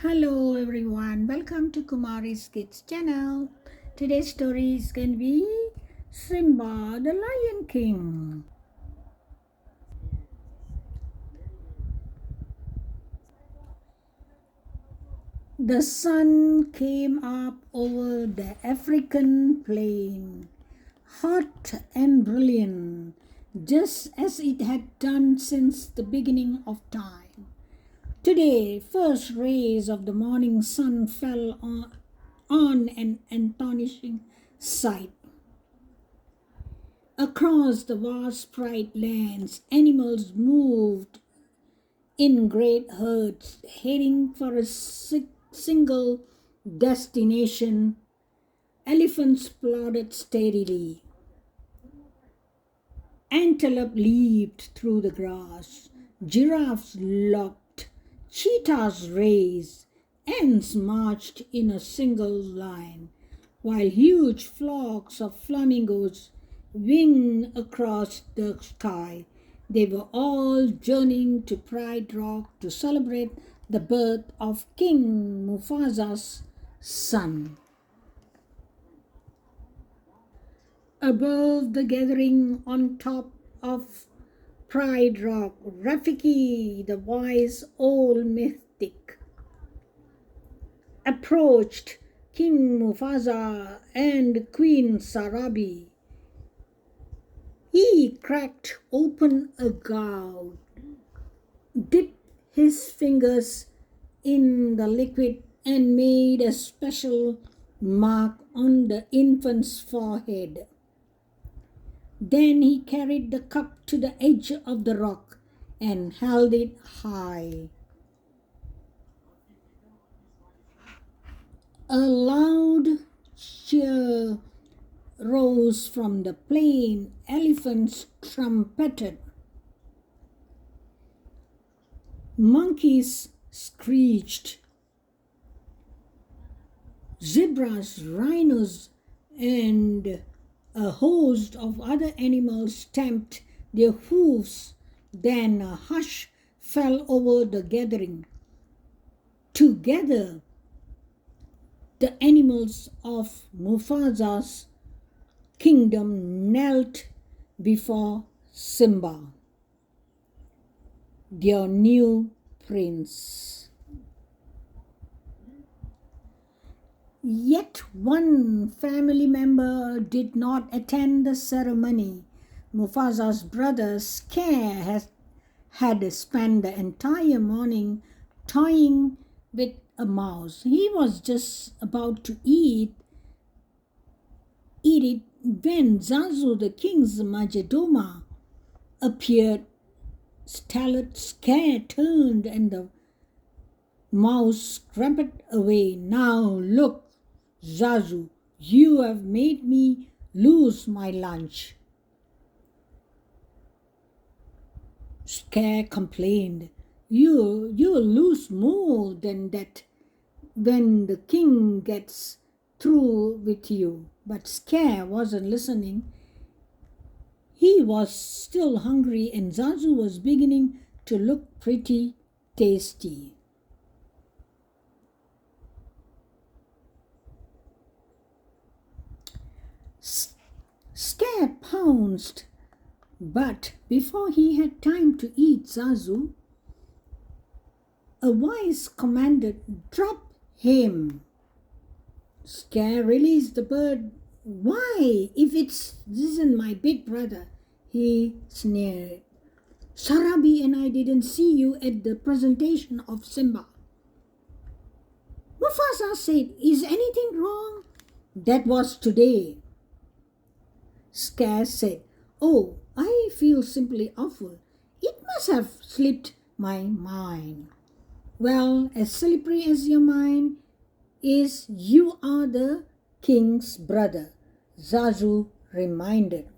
Hello everyone, welcome to Kumari's Kids channel. Today's story is going to be Simba the Lion King. The sun came up over the African plain, hot and brilliant, just as it had done since the beginning of time. Today, first rays of the morning sun fell on an astonishing sight. Across the vast pride lands, animals moved in great herds, heading for a single destination. Elephants plodded steadily. Antelope leaped through the grass. Giraffes loped. Cheetahs raced. Ants marched in a single line, while huge flocks of flamingos winged across the sky. They were all journeying to Pride Rock to celebrate the birth of King Mufasa's son. Above the gathering on top of Pride Rock, Rafiki, the wise old mystic, approached King Mufasa and Queen Sarabi. He cracked open a gourd, dipped his fingers in the liquid, and made a special mark on the infant's forehead. Then he carried the cup to the edge of the rock and held it high. A loud cheer rose from the plain. Elephants trumpeted. Monkeys screeched. Zebras, rhinos, and a host of other animals stamped their hooves. Then a hush fell over the gathering. Together, the animals of Mufasa's kingdom knelt before Simba, their new prince. Yet one family member did not attend the ceremony. Mufasa's brother Scare had spent the entire morning toying with a mouse. He was just about to eat it when Zazu, the king's majordoma, appeared. Scare turned and the mouse scrambled away. Now look, Zazu, you have made me lose my lunch. Scare complained. You'll lose more than that when the king gets through with you. But Scare wasn't listening. He was still hungry, and Zazu was beginning to look pretty tasty. Scare pounced, but before he had time to eat Zazu, a voice commanded, "Drop him." Scare released the bird. "Why, if this isn't my big brother," he sneered. "Sarabi and I didn't see you at the presentation of Simba." Mufasa said, "Is anything wrong?" "That was today." Scare said, "Oh, I feel simply awful. It must have slipped my mind." "Well, as slippery as your mind is, you are the king's brother," Zazu reminded.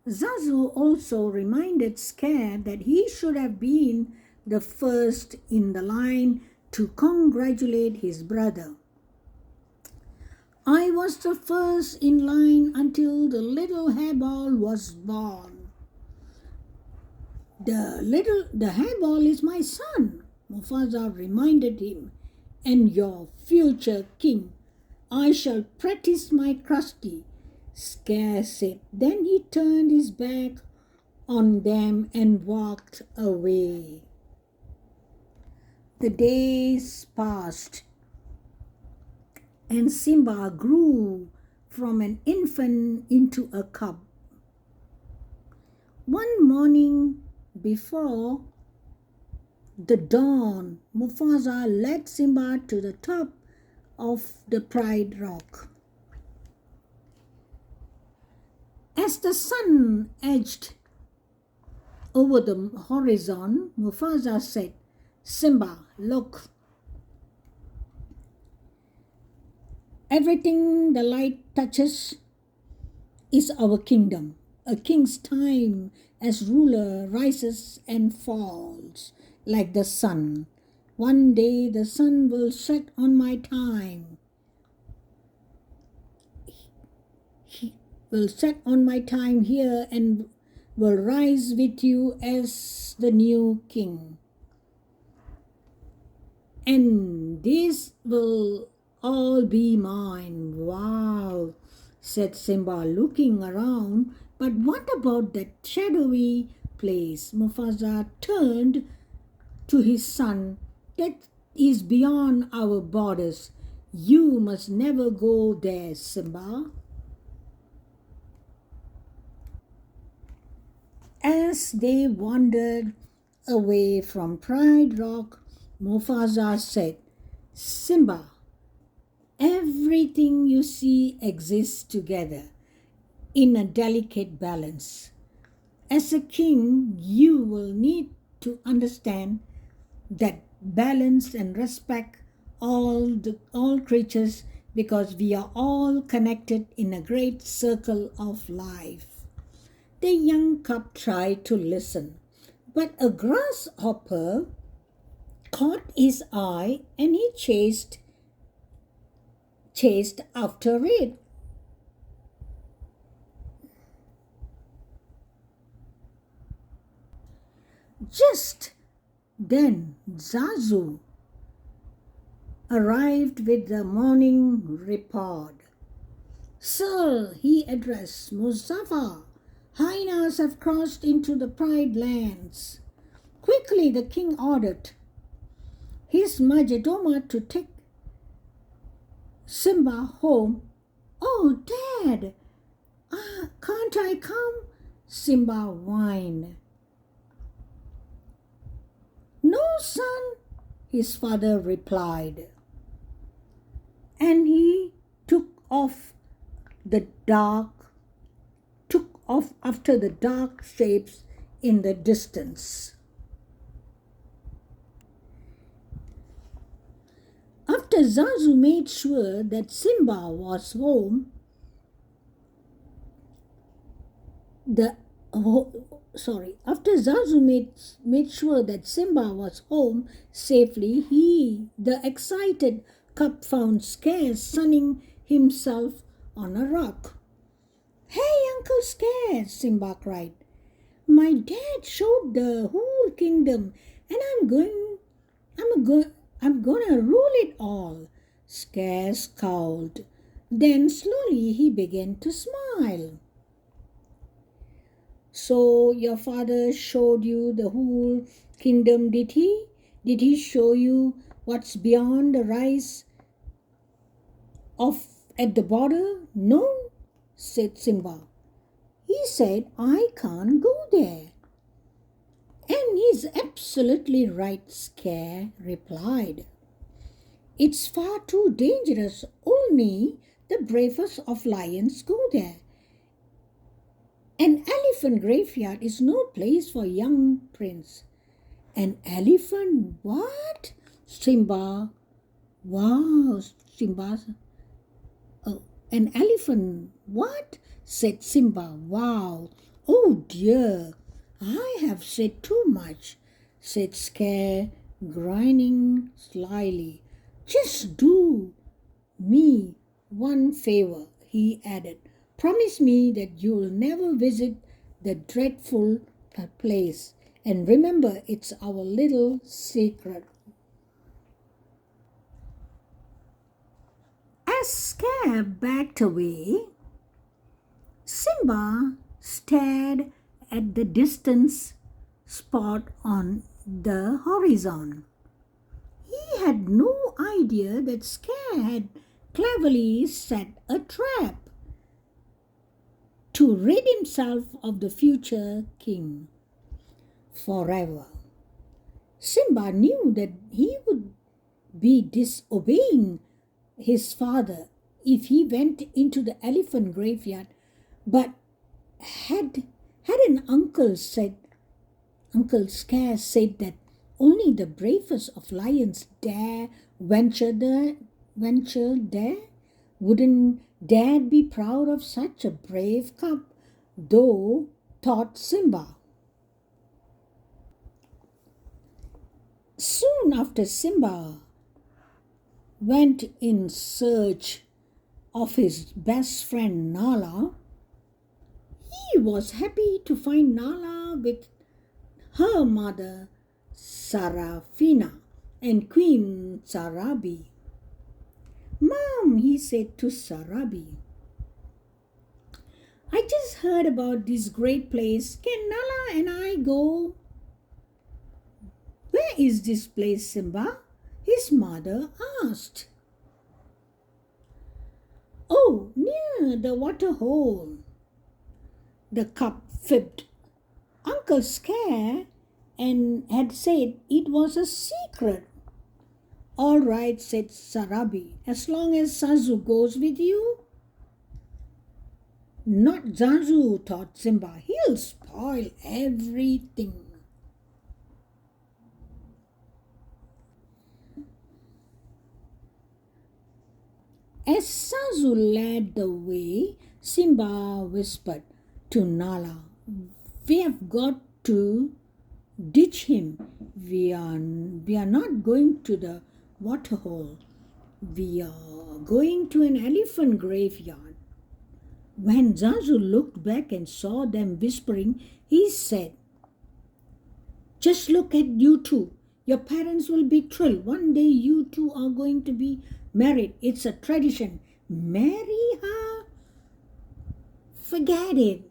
Zazu also reminded Scare that he should have been the first in the line to congratulate his brother. "I was the first in line until the little hairball was born." The hairball is my son, Mufasa reminded him, and your future king. I shall practice my crusty, Scare said. Then he turned his back on them and walked away. The days passed, and Simba grew from an infant into a cub. One morning before the dawn, Mufasa led Simba to the top of the Pride Rock. As the sun edged over the horizon, Mufasa said, Simba, look. Everything the light touches is our kingdom. A king's time as ruler rises and falls like the sun. One day the sun will set on my time. He will set on my time here and will rise with you as the new king. And this will all be mine. Wow, said Simba, looking around. But what about that shadowy place? Mufasa turned to his son. That is beyond our borders. You must never go there, Simba. As they wandered away from Pride Rock, Mufasa said, Simba, everything you see exists together in a delicate balance. As a king, you will need to understand that balance and respect all creatures, because we are all connected in a great circle of life. The young cub tried to listen, but a grasshopper caught his eye and he chased after it. Just then Zazu arrived with the morning report. Sir, he addressed Muzaffar, hyenas have crossed into the Pride lands. Quickly the king ordered his majordomo to take Simba home. Oh, Dad, can't I come? Simba whined. No, son, his father replied. And he took off after the dark shapes in the distance. After Zazu made sure that Simba was home, after Zazu made sure that Simba was home safely, the excited cub, found Scare sunning himself on a rock. Hey, Uncle Scare, Simba cried. My dad showed the whole kingdom, and I'm gonna rule it all. Scare scowled. Then slowly he began to smile. So your father showed you the whole kingdom, did he? Did he show you what's beyond the rise of at the border? No, said Simba. He said I can't go there. And he's absolutely right, Scare replied. It's far too dangerous. Only the bravest of lions go there. An elephant graveyard is no place for young prince. An elephant? What? Simba. Wow, Simba. Oh, an elephant. What? Said Simba. Wow. Oh dear. I have said too much, said Scare, grinning slyly. Just do me one favor, he added. Promise me that you'll never visit the dreadful place And remember, it's our little secret. As Scar backed away, Simba stared at the distant spot on the horizon. He had no idea that Scar had cleverly set a trap to rid himself of the future king forever. Simba knew that he would be disobeying his father if he went into the elephant graveyard, but had an Uncle Scare said that only the bravest of lions dare venture there. Wouldn't Dad be proud of such a brave cub? Though, thought Simba. Soon after Simba went in search of his best friend Nala, he was happy to find Nala with her mother Sarafina and Queen Sarabi. Mom, he said to Sarabi, I just heard about this great place. Can Nala and I go? Where is this place, Simba? His mother asked. Oh, near the water hole, the cub fibbed. Uncle Scare and had said it was a secret. All right, said Sarabi, as long as Zazu goes with you. Not Zazu, thought Simba. He'll spoil everything. As Zazu led the way, Simba whispered to Nala, we have got to ditch him. We are not going to the waterhole. We are going to an elephant graveyard. When Zazu looked back and saw them whispering, he said, just look at you two. Your parents will be thrilled. One day you two are going to be married. It's a tradition. Marry her? Forget it.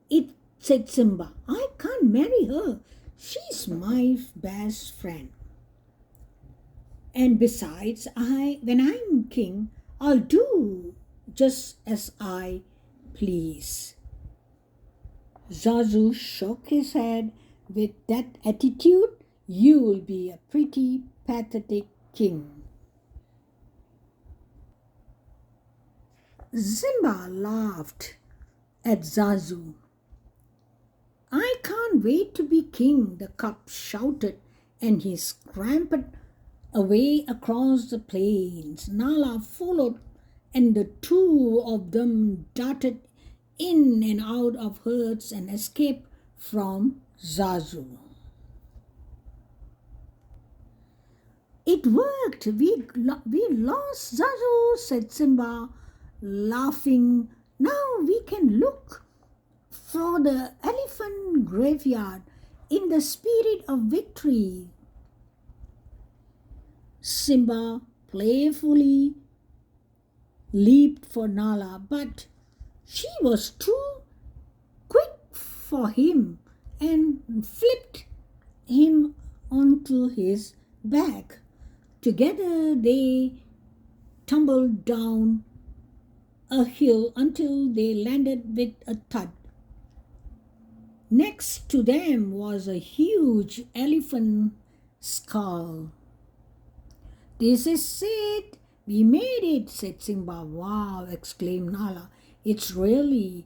It said Simba. I can't marry her. She's my best friend. And besides, when I'm king, I'll do just as I please. Zazu shook his head. With that attitude, you will be a pretty pathetic king. Simba laughed at Zazu. I can't wait to be king, the cub shouted, and he scrambled away across the plains. Nala followed, and the two of them darted in and out of herds and escaped from Zazu. It worked. We lost Zazu, said Simba, laughing. Now we can look for the elephant graveyard in the spirit of victory. Simba playfully leaped for Nala, but she was too quick for him and flipped him onto his back. Together they tumbled down a hill until they landed with a thud. Next to them was a huge elephant skull. This is it. We made it, said Simba. Wow, exclaimed Nala. It's really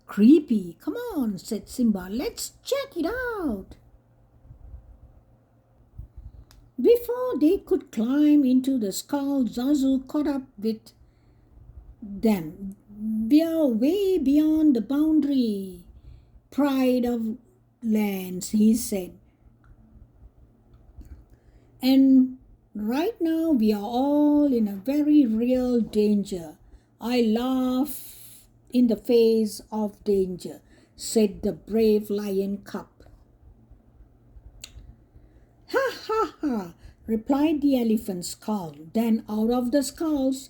creepy. Come on, said Simba. Let's check it out. Before they could climb into the skull, Zazu caught up with them. We are way beyond the boundary. Pride of lands, he said. And right now we are all in a very real danger. I laugh in the face of danger, said the brave lion cub. Ha ha ha, replied the elephant's skull. Then out of the skulls,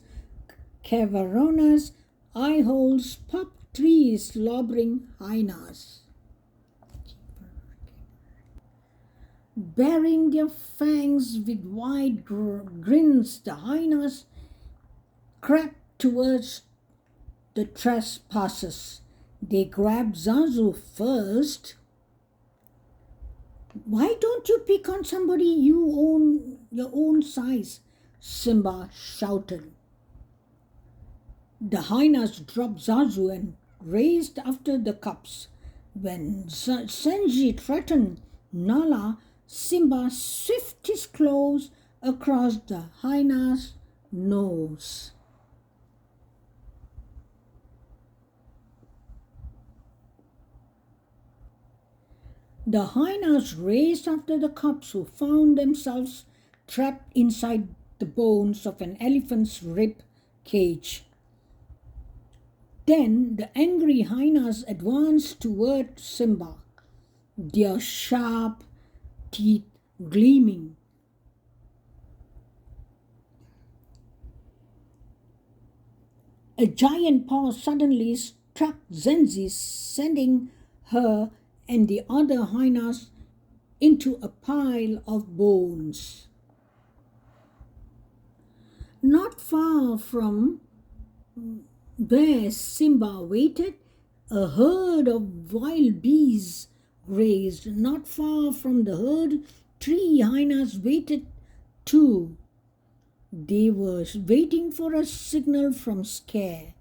cavernous eye holes popped three slobbering hyenas. Baring their fangs with wide grins, the hyenas crept towards the trespassers. They grabbed Zazu first. Why don't you pick on somebody your own size? Simba shouted. The hyenas dropped Zazu and raced after the cubs. When Senji threatened Nala, Simba swift his claws across the hyena's nose. The hyenas raced after the cubs, who found themselves trapped inside the bones of an elephant's rib cage. Then the angry hyenas advanced toward Simba, their sharp teeth gleaming. A giant paw suddenly struck Zenzi, sending her and the other hyenas into a pile of bones. Not far from where Simba waited, a herd of wild bees grazed. Not far from the herd, three hyenas waited too. They were waiting for a signal from Scare.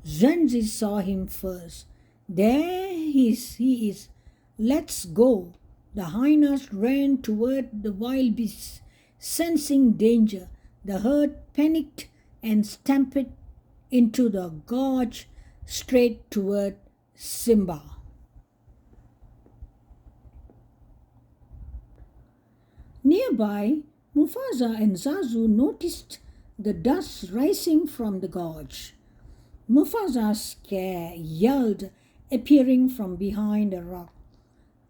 Zenzi saw him first. There he is. Let's go. The hyenas ran toward the wild beasts, sensing danger. The herd panicked and stampeded into the gorge straight toward Simba. Nearby, Mufasa and Zazu noticed the dust rising from the gorge. Mufasa's Scare yelled, appearing from behind a rock.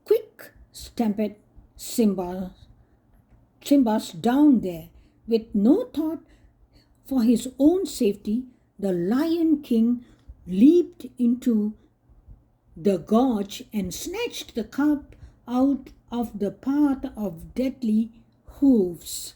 Quick, stamped Simba's down there. With no thought for his own safety, the Lion King leaped into the gorge and snatched the cub out of the path of deadly hooves.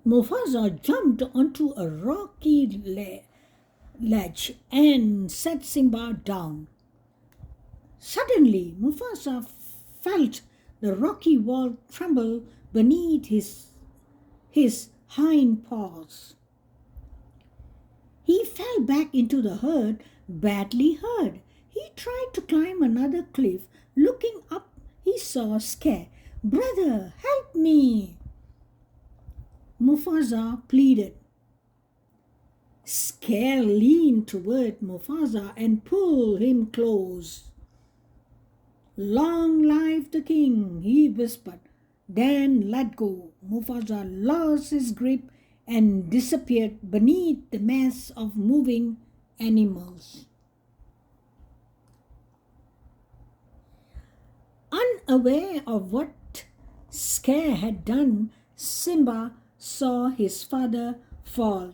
Mufasa jumped onto a rocky ledge and set Simba down. Suddenly, Mufasa felt the rocky wall tremble beneath his hind paws. He fell back into the herd, badly hurt. He tried to climb another cliff. Looking up, he saw Scare. "Brother, help me!" Mufasa pleaded. Scare leaned toward Mufasa and pulled him close. "Long life the king," he whispered, then let go. Mufasa lost his grip and disappeared beneath the mass of moving animals. Unaware of what Scare had done, Simba saw his father fall.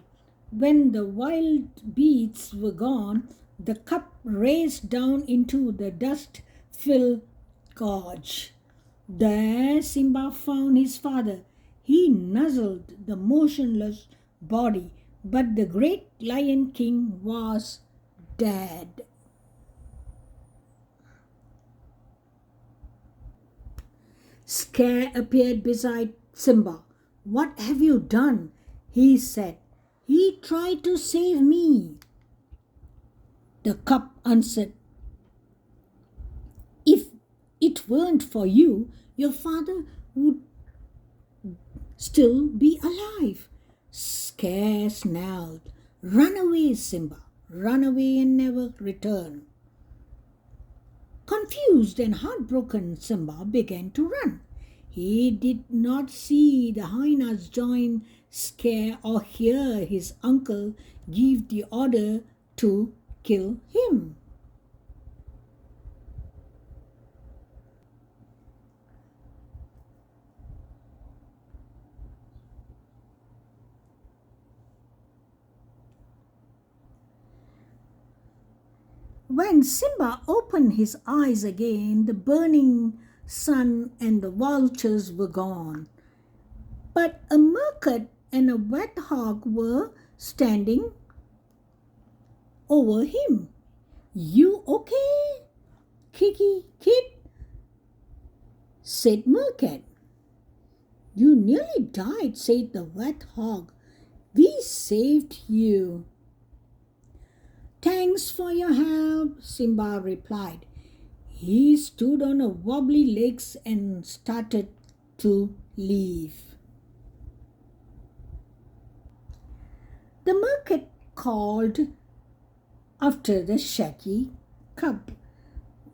When the wild beasts were gone, the cub raced down into the dust-filled gorge. There Simba found his father. He nuzzled the motionless body, but the great Lion King was dead. Scare appeared beside Simba. "What have you done?" he said. "He tried to save me." The cub answered, "If it weren't for you, your father would still be alive." Scare snarled, "Run away, Simba. Run away and never return." Confused and heartbroken, Simba began to run. He did not see the hyenas join scare or hear his uncle give the order to kill him. When Simba opened his eyes again, the burning sun and the vultures were gone. But a mercat and a warthog were standing over him. "You okay, Kiki Kid?" said Mercat. "You nearly died," said the warthog. "We saved you." "Thanks for your help," Simba replied. He stood on a wobbly legs and started to leave. The mercat called after the shaggy cub,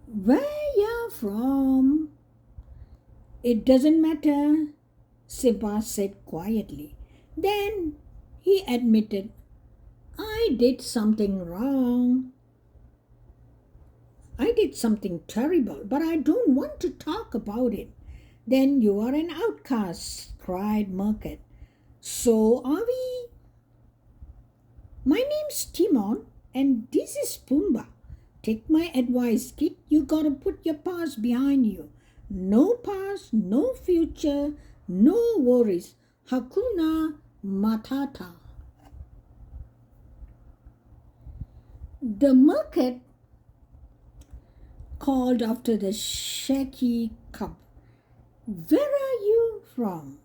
"Where you from?" "It doesn't matter," Simba said quietly. Then he admitted, "I did something wrong. I did something terrible, but I don't want to talk about it." "Then you are an outcast," cried Mercat. "So are we." "My name's Timon, and this is Pumbaa. Take my advice, kid. You gotta put your past behind you. No past, no future, no worries. Hakuna Matata." The mercat called after the shaggy cub, "Where are you from?"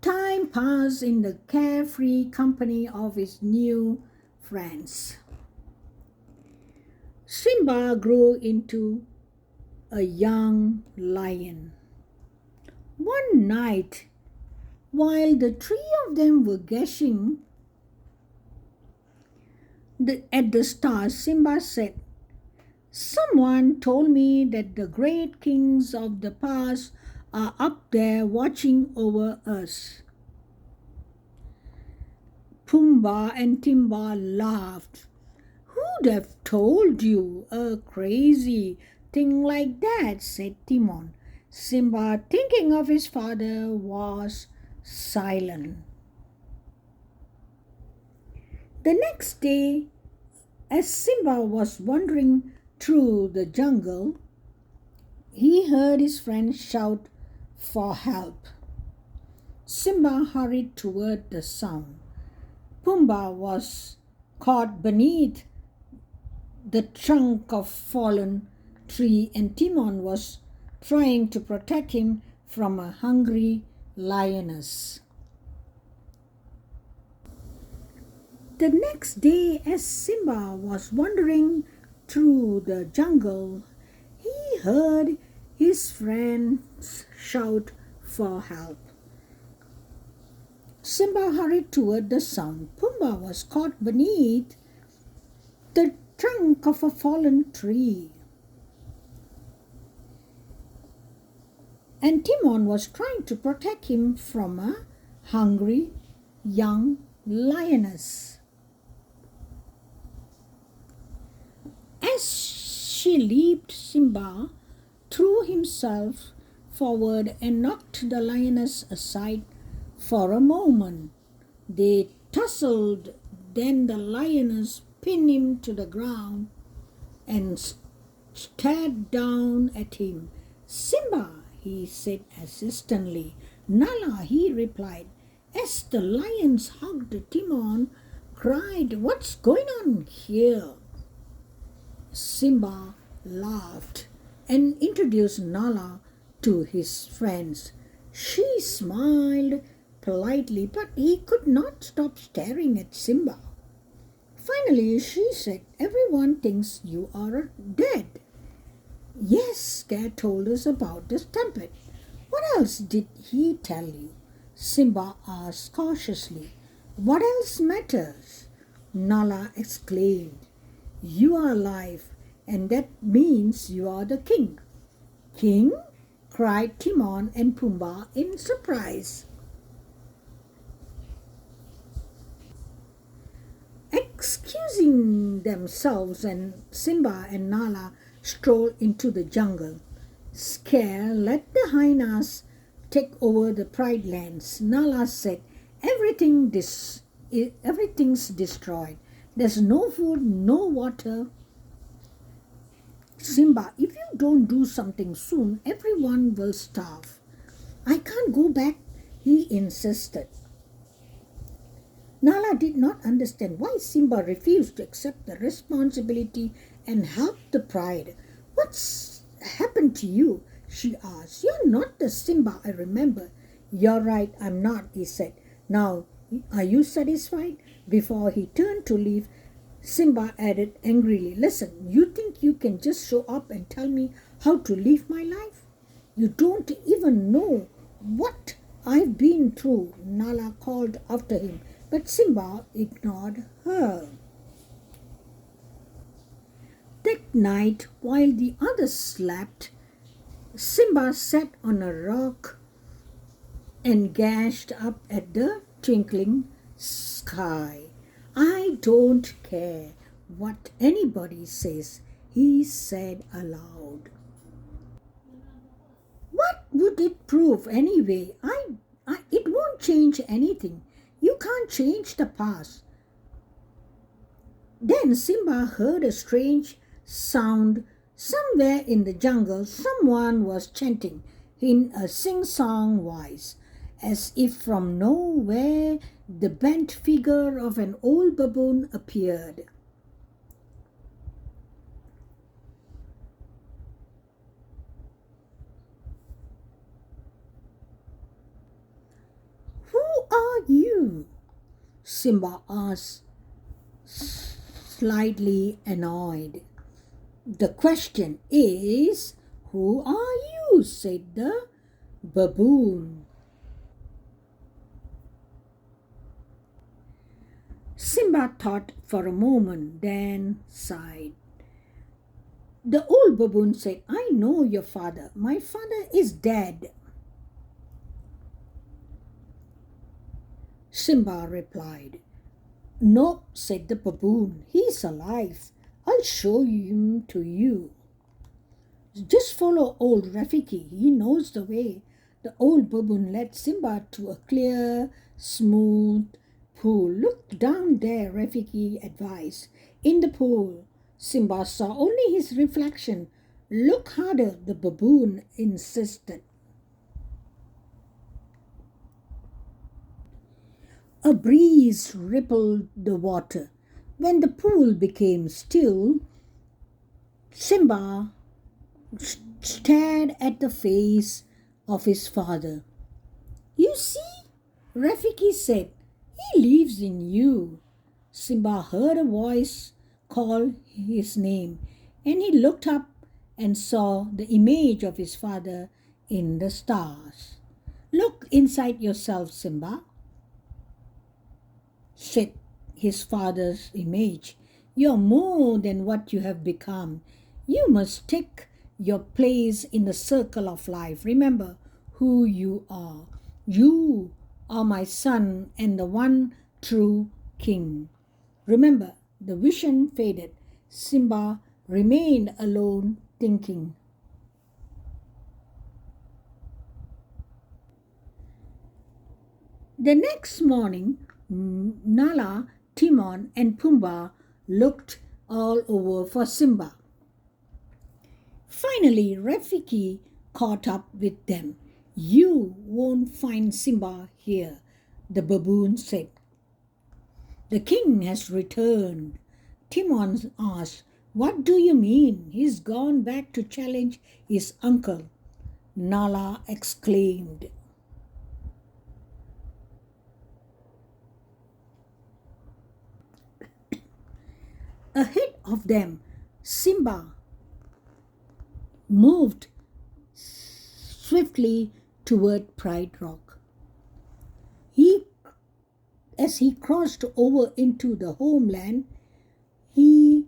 Time passed in the carefree company of his new friends. Simba grew into a young lion. One night, while the three of them were gazing at the stars, Simba said, "Someone told me that the great kings of the past are up there watching over us." Pumbaa and Timba laughed. "Who'd have told you a crazy thing like that?" said Timon. Simba, thinking of his father, was silent. The next day, as Simba was wandering through the jungle, he heard his friend shout for help. Simba hurried toward the sound. Pumbaa was caught beneath the trunk of fallen tree, and Timon was trying to protect him from a hungry lioness. The next day, as Simba was wandering through the jungle, he heard his friends shout for help. Simba hurried toward the sound. Pumbaa was caught beneath the trunk of a fallen tree, and Timon was trying to protect him from a hungry young lioness. As she leaped, Simba threw himself forward and knocked the lioness aside for a moment. They tussled, then the lioness pinned him to the ground and stared down at him. "Simba," he said assistantly. "Nala," he replied. As the lions hugged, Timon cried, "What's going on here?" Simba laughed and introduced Nala to his friends. She smiled politely, but he could not stop staring at Simba. Finally, she said, "Everyone thinks you are dead." "Yes, Scare told us about the stampede." "What else did he tell you?" Simba asked cautiously. "What else matters?" Nala exclaimed. "You are alive, and that means you are the king." King? Cried Timon and Pumbaa in surprise. Excusing themselves, and Simba and Nala strolled into the jungle. Scare let the hyenas take over the Pride Lands. Nala said, everything's destroyed. There's no food, no water. Simba, if you don't do something soon, everyone will starve. I can't go back, he insisted. Nala did not understand why Simba refused to accept the responsibility and help the pride. What's happened to you? She asked. You're not the Simba I remember. You're right, I'm not, he said. Now, are you satisfied? Before he turned to leave, Simba added angrily, listen, you think you can just show up and tell me how to live my life? You don't even know what I've been through, Nala called after him, but Simba ignored her. That night, while the others slept, Simba sat on a rock and gazed up at the twinkling sky. I don't care what anybody says, he said aloud. What would it prove anyway? It won't change anything. You can't change the past. Then Simba heard a strange sound. Somewhere in the jungle, someone was chanting in a sing-song voice. As if from nowhere, the bent figure of an old baboon appeared. Who are you? Simba asked, slightly annoyed. The question is, who are you? Said the baboon. Simba thought for a moment, then sighed. The old baboon said, I know your father. My father is dead. Simba replied. No, said the baboon, he's alive. I'll show him to you. Just follow old Rafiki, he knows the way. The old baboon led Simba to a clear, smooth pool. Look down there, Rafiki advised. In the pool, Simba saw only his reflection. Look harder, the baboon insisted. A breeze rippled the water. When the pool became still, Simba stared at the face of his father. You see, Rafiki said, he lives in you. Simba heard a voice call his name, and he looked up and saw the image of his father in the stars. Look inside yourself, Simba, said his father's image. You're more than what you have become. You must take your place in the circle of life. Remember who you are. You are my son and the one true king. Remember, the vision faded. Simba remained alone, thinking. The next morning, Nala, Timon, and Pumbaa looked all over for Simba. Finally, Rafiki caught up with them. You won't find Simba here, the baboon said. The king has returned. Timon asked, what do you mean? He's gone back to challenge his uncle. Nala exclaimed. Ahead of them, Simba moved swiftly toward Pride Rock. As he crossed over into the homeland, he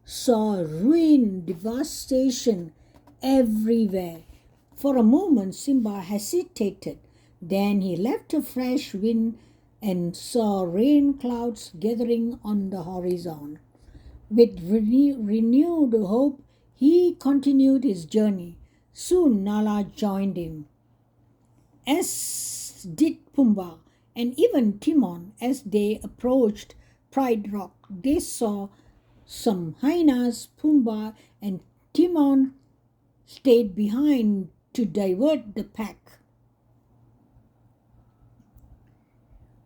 saw ruin, devastation, everywhere. For a moment, Simba hesitated. Then he left a fresh wind and saw rain clouds gathering on the horizon. With renewed hope, he continued his journey. Soon Nala joined him, as did Pumbaa and even Timon. As they approached Pride Rock, they saw some hyenas. Pumbaa and Timon stayed behind to divert the pack.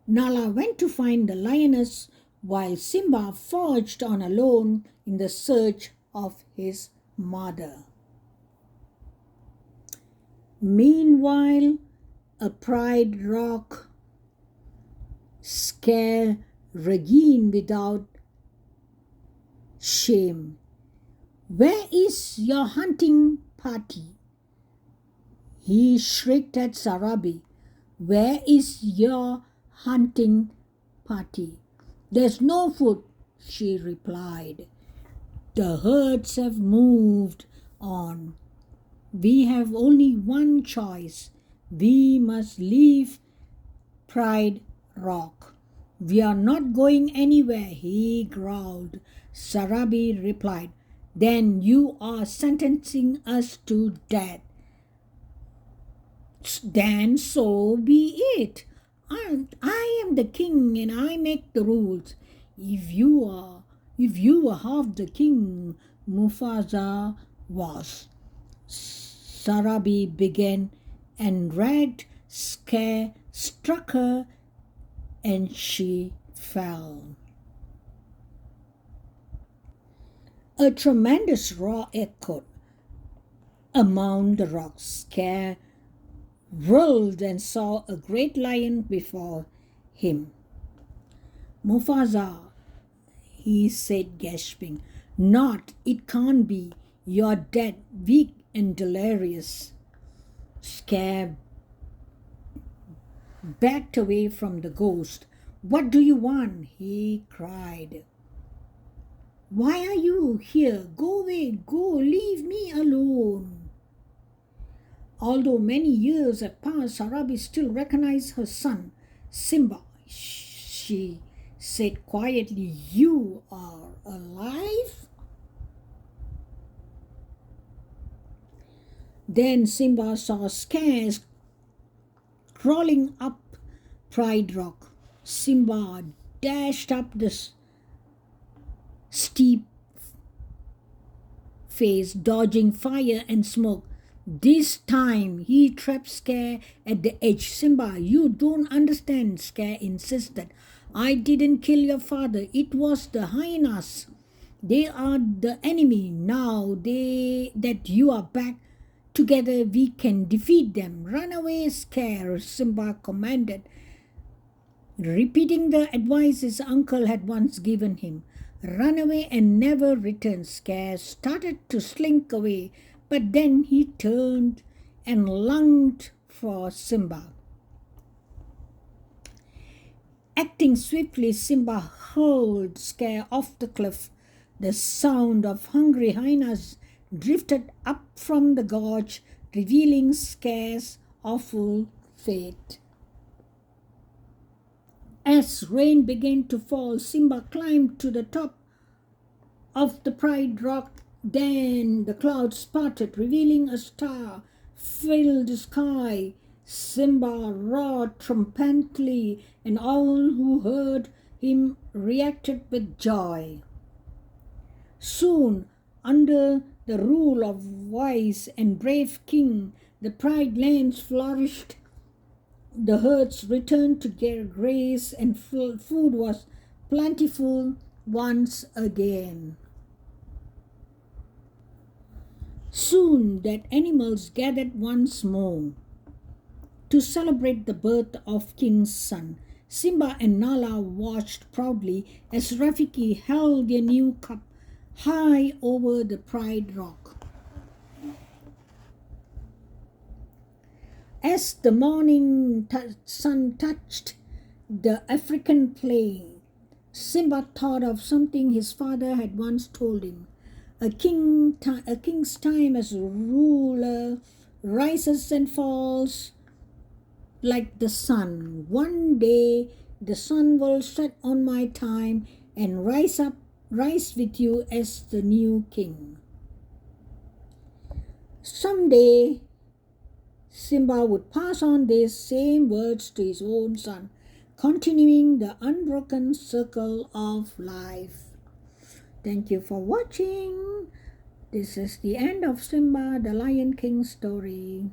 Nala went to find the lioness while Simba forged on alone in the search of his mother. Meanwhile, a Pride Rock scare Regine without shame. "Where is your hunting party?" he shrieked at Sarabi. "Where is your hunting party?" "There's no food," she replied. "The herds have moved on. We have only one choice. We must leave Pride Rock." "We are not going anywhere," he growled. Sarabi replied, "Then you are sentencing us to death." "Then so be it. I am the king and I make the rules. If you were half the king Mufasa was." Sarabi began, and red scare struck her and she fell. A tremendous roar echoed among the rocks. Scare whirled and saw a great lion before him. "Mufasa," he said, gasping. "Not, it can't be. You're dead, weak and delirious." Scare backed away from the ghost. "What do you want?" he cried. "Why are you here? Go away, go, leave me alone." Although many years had passed, Sarabi still recognized her son, Simba. She said quietly, "You are alive?" Then Simba saw Scares crawling up Pride Rock. Simba dashed up the steep face, dodging fire and smoke. This time he trapped Scare at the edge. "Simba, you don't understand," Scare insisted. "I didn't kill your father. It was the hyenas. They are the enemy. Now that you are back together, we can defeat them." "Run away, Scare," Simba commanded, repeating the advice his uncle had once given him. "Run away and never return." Scare started to slink away, but then he turned and lunged for Simba. Acting swiftly, Simba hurled Scare off the cliff. The sound of hungry hyenas drifted up from the gorge, revealing Scare's awful fate. As rain began to fall, Simba climbed to the top of the Pride Rock. Then the clouds parted, revealing a star-filled sky. Simba roared triumphantly, and all who heard him reacted with joy. Soon, under the rule of wise and brave king, the Pride lands flourished. The herds returned to graze, and food was plentiful once again. Soon that animals gathered once more to celebrate the birth of King's son. Simba and Nala watched proudly as Rafiki held their new cup high over the Pride Rock. As the morning sun touched the African plain, Simba thought of something his father had once told him. A king's time as ruler rises and falls like the sun. One day the sun will set on my time and rise with you as the new king. Someday Simba would pass on these same words to his own son, continuing the unbroken circle of life. Thank you for watching. This is the end of Simba the Lion King story.